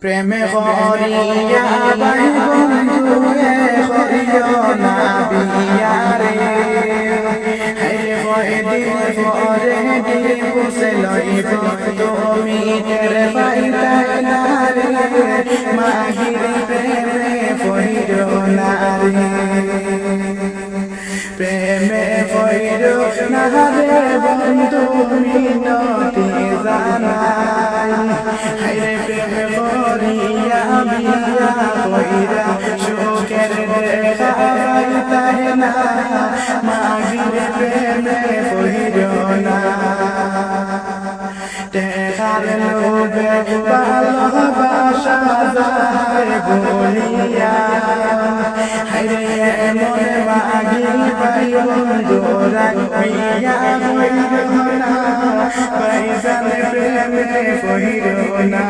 প্রেমে হরিয়া বাই বন্ধুয়ে হরিও না বিয়ারে হাইরে কয়দিন পরে দিবসে লইব তুমি তেরে পাইতা না রে মাহিরি প্রেমে পড়িও না রে প্রেমে পড়িও না রে বন্ধু মিনতি জানাই হাইরে প্রেমে হরিয়া বিয়া কইরা সুখের দেখা পাইতাই না মাগিরে প্রেমে পড়িও না দেখার লোভে ভালোবাসা যায় বলিয়া হাইরে এমন মাগি পাই বন্ধুরা মিয়া কইরো না ভাইজান প্রেমে পড়িও না